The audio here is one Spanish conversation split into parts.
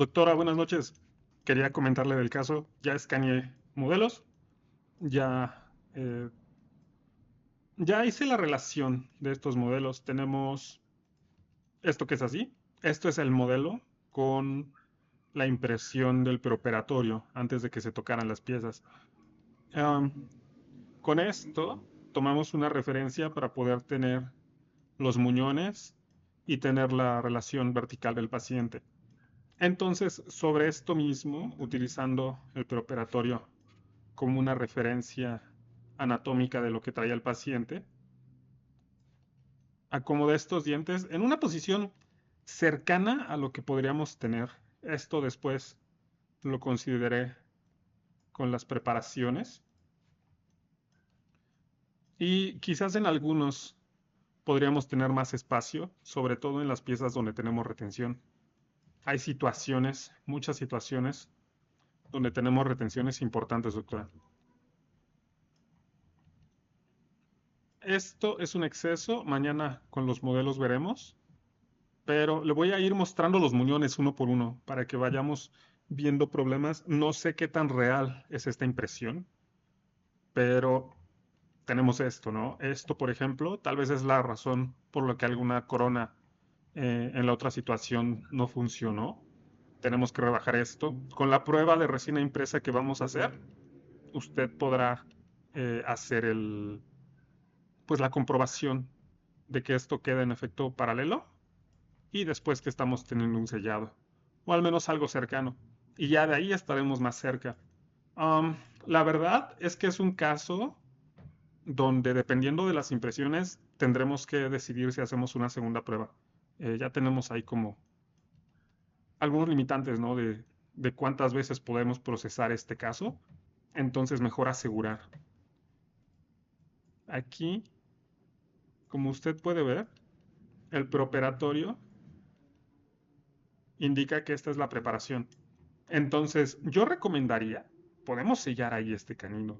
Doctora, buenas noches. Quería comentarle del caso. Ya escaneé modelos, ya, ya hice la relación de estos modelos. Tenemos esto que es así. Esto es el modelo con la impresión del preoperatorio antes de que se tocaran las piezas. Am, con esto tomamos una referencia para poder tener los muñones y tener la relación vertical del paciente. Entonces, sobre esto mismo, utilizando el preoperatorio como una referencia anatómica de lo que traía el paciente, acomodé estos dientes en una posición cercana a lo que podríamos tener. Esto después lo consideré con las preparaciones y quizás en algunos podríamos tener más espacio, sobre todo en las piezas donde tenemos retención. Hay situaciones, muchas situaciones, donde tenemos retenciones importantes, doctora. Esto es un exceso, mañana con los modelos veremos, pero le voy a ir mostrando los muñones uno por uno para que vayamos viendo problemas. No sé qué tan real es esta impresión, pero tenemos esto, ¿no? Esto, por ejemplo, tal vez es la razón por la que alguna corona en la otra situación no funcionó. Tenemos que rebajar esto. Con la prueba de resina impresa que vamos a hacer, usted podrá hacer pues la comprobación de que esto queda en efecto paralelo y después que estamos teniendo un sellado, o al menos algo cercano, y ya de ahí estaremos más cerca. Um, la verdad es que es un caso donde dependiendo de las impresiones tendremos que decidir si hacemos una segunda prueba. Ya tenemos ahí como algunos limitantes, ¿no? De cuántas veces podemos procesar este caso, entonces mejor asegurar. Aquí, como usted puede ver, el preoperatorio indica que esta es la preparación. Entonces, yo recomendaría, podemos sellar ahí este canino,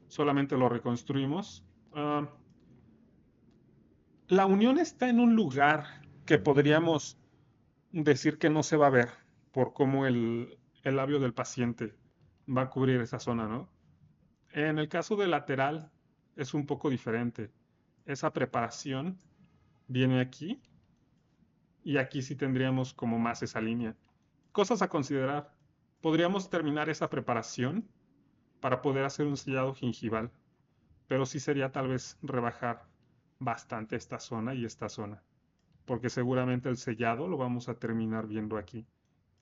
solamente lo reconstruimos. La unión está en un lugar que podríamos decir que no se va a ver por cómo el labio del paciente va a cubrir esa zona, ¿no? En el caso del lateral es un poco diferente. Esa preparación viene aquí y aquí sí tendríamos como más esa línea. Cosas a considerar. Podríamos terminar esa preparación para poder hacer un sellado gingival, pero sí sería tal vez rebajar bastante esta zona y esta zona, porque seguramente el sellado lo vamos a terminar viendo aquí.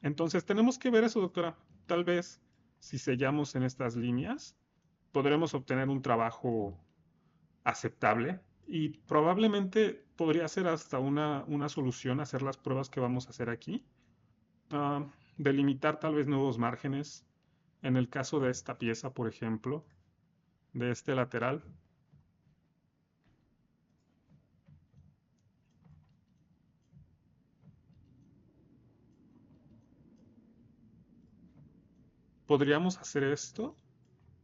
Entonces tenemos que ver eso, doctora. Tal vez si sellamos en estas líneas, podremos obtener un trabajo aceptable y probablemente podría ser hasta una solución hacer las pruebas que vamos a hacer aquí. Delimitar tal vez nuevos márgenes. En el caso de esta pieza, por ejemplo, de este lateral, podríamos hacer esto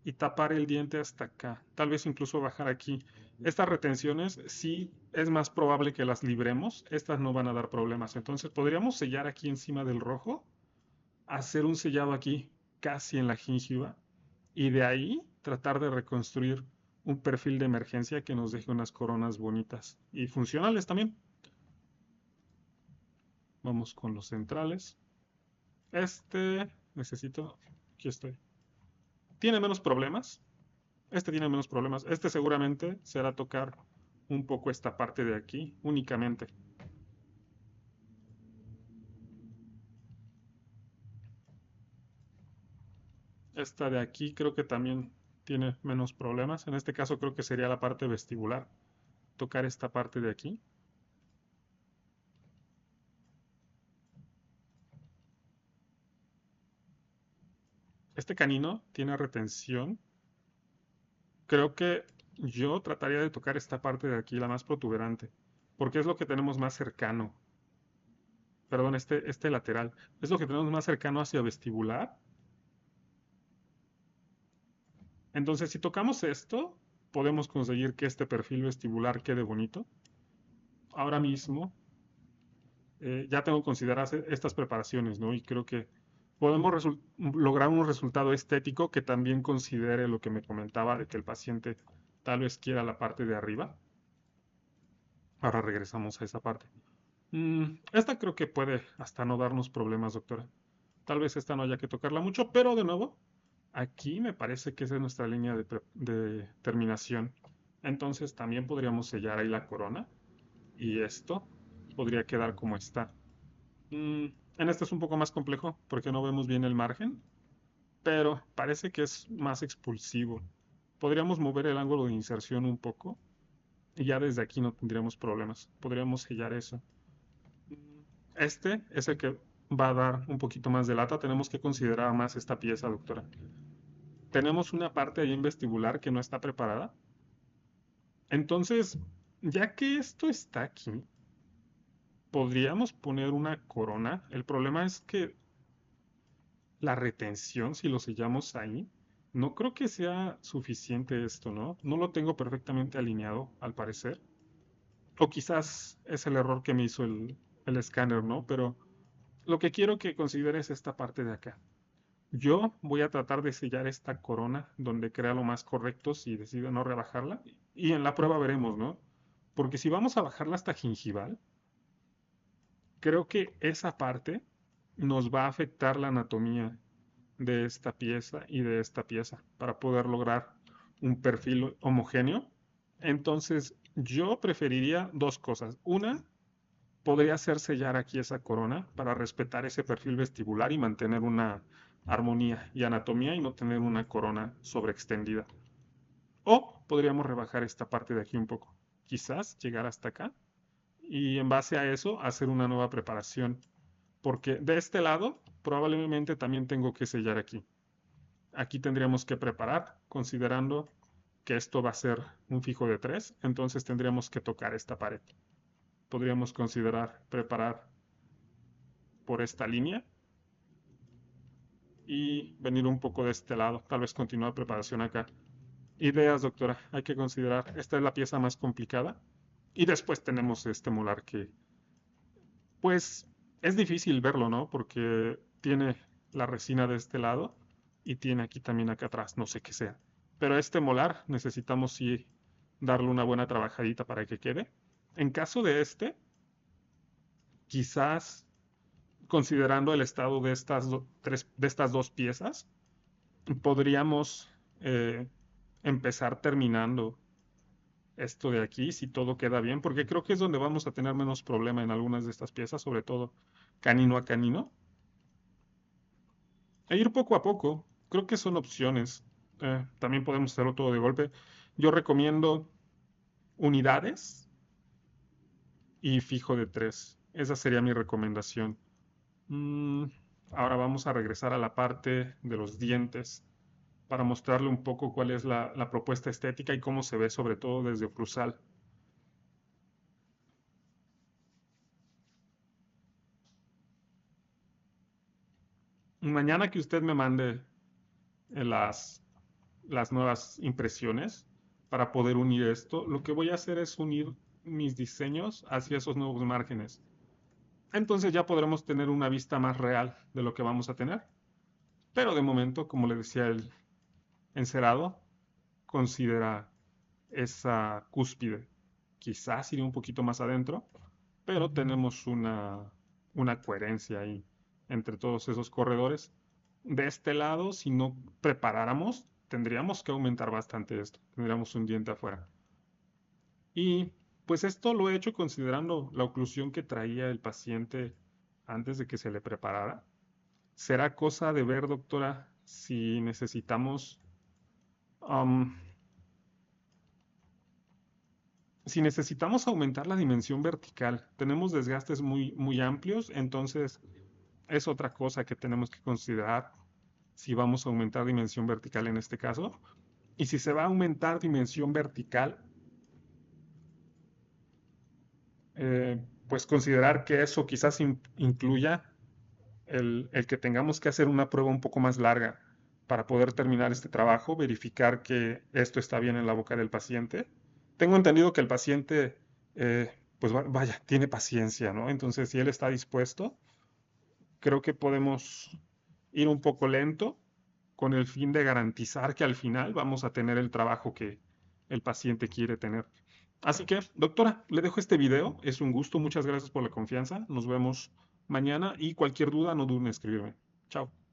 y tapar el diente hasta acá. Tal vez incluso bajar aquí. Estas retenciones sí es más probable que las libremos. Estas no van a dar problemas. Entonces podríamos sellar aquí encima del rojo, hacer un sellado aquí casi en la gingiva y de ahí tratar de reconstruir un perfil de emergencia que nos deje unas coronas bonitas y funcionales también. Vamos con los centrales. Necesito, aquí estoy. Tiene menos problemas. Este tiene menos problemas. Este seguramente será tocar un poco esta parte de aquí únicamente. Esta de aquí creo que también tiene menos problemas. En este caso creo que sería la parte vestibular. Tocar esta parte de aquí. Este canino tiene retención. Creo que yo trataría de tocar esta parte de aquí, la más protuberante, porque es lo que tenemos más cercano. Perdón, este lateral. Es lo que tenemos más cercano hacia vestibular. Entonces, si tocamos esto, podemos conseguir que este perfil vestibular quede bonito. Ahora mismo ya tengo que considerar estas preparaciones, ¿no? Y creo que podemos lograr un resultado estético que también considere lo que me comentaba de que el paciente tal vez quiera la parte de arriba. Ahora regresamos a esa parte. Esta creo que puede hasta no darnos problemas, doctora. Tal vez esta no haya que tocarla mucho, pero de nuevo, aquí me parece que esa es nuestra línea de terminación. Entonces también podríamos sellar ahí la corona y esto podría quedar como está. En este es un poco más complejo porque no vemos bien el margen, pero parece que es más expulsivo. Podríamos mover el ángulo de inserción un poco y ya desde aquí no tendríamos problemas. Podríamos sellar eso. Este es el que va a dar un poquito más de lata. Tenemos que considerar más esta pieza, doctora. Tenemos una parte ahí en vestibular que no está preparada. Entonces, ya que esto está aquí, podríamos poner una corona. El problema es que la retención, si lo sellamos ahí, no creo que sea suficiente esto, ¿no? No lo tengo perfectamente alineado, al parecer. O quizás es el error que me hizo el escáner, ¿no? Pero lo que quiero que consideres es esta parte de acá. Yo voy a tratar de sellar esta corona donde crea lo más correcto si decide no rebajarla. Y en la prueba veremos, ¿no? Porque si vamos a bajarla hasta gingival, creo que esa parte nos va a afectar la anatomía de esta pieza y de esta pieza para poder lograr un perfil homogéneo. Entonces, yo preferiría dos cosas. Una, podría ser sellar aquí esa corona para respetar ese perfil vestibular y mantener una armonía y anatomía y no tener una corona sobreextendida. O podríamos rebajar esta parte de aquí un poco. Quizás llegar hasta acá y en base a eso hacer una nueva preparación. Porque de este lado probablemente también tengo que sellar aquí. Aquí tendríamos que preparar, considerando que esto va a ser un fijo de 3, entonces tendríamos que tocar esta pared. Podríamos considerar preparar por esta línea y venir un poco de este lado, tal vez continuar preparación acá. Ideas, doctora, hay que considerar, esta es la pieza más complicada y después tenemos este molar que, pues, es difícil verlo, ¿no? Porque tiene la resina de este lado y tiene aquí también acá atrás, no sé qué sea. Pero este molar necesitamos sí darle una buena trabajadita para que quede. En caso de este, quizás considerando el estado de de estas dos piezas, podríamos eh, empezar terminando esto de aquí si todo queda bien, porque creo que es donde vamos a tener menos problema en algunas de estas piezas, sobre todo canino a canino. E ir poco a poco, creo que son opciones. También podemos hacerlo todo de golpe. Yo recomiendo unidades y fijo de 3. Esa sería mi recomendación. Mm, Ahora vamos a regresar a la parte de los dientes para mostrarle un poco cuál es la propuesta estética y cómo se ve sobre todo desde oclusal. Mañana que usted me mande eh, las, las nuevas impresiones para poder unir esto, lo que voy a hacer es unir mis diseños hacia esos nuevos márgenes. Entonces ya podremos tener una vista más real de lo que vamos a tener. Pero de momento, como le decía el encerado, considera esa cúspide. Quizás iría un poquito más adentro, pero tenemos una coherencia ahí entre todos esos corredores. De este lado, si no preparáramos, tendríamos que aumentar bastante esto. Tendríamos un diente afuera. Y pues esto lo he hecho considerando la oclusión que traía el paciente antes de que se le preparara. Será cosa de ver, doctora, am, si necesitamos aumentar la dimensión vertical. Tenemos desgastes muy amplios, entonces es otra cosa que tenemos que considerar si vamos a aumentar dimensión vertical en este caso. Y si se va a aumentar dimensión vertical, pues considerar que eso quizás incluya el que tengamos que hacer una prueba un poco más larga para poder terminar este trabajo, verificar que esto está bien en la boca del paciente. Tengo entendido que el paciente pues vaya, tiene paciencia, ¿no? Entonces, si él está dispuesto, creo que podemos ir un poco lento con el fin de garantizar que al final vamos a tener el trabajo que el paciente quiere tener. Así que, doctora, le dejo este video. Es un gusto. Muchas gracias por la confianza. Nos vemos mañana y cualquier duda no duden en escribirme. Chao.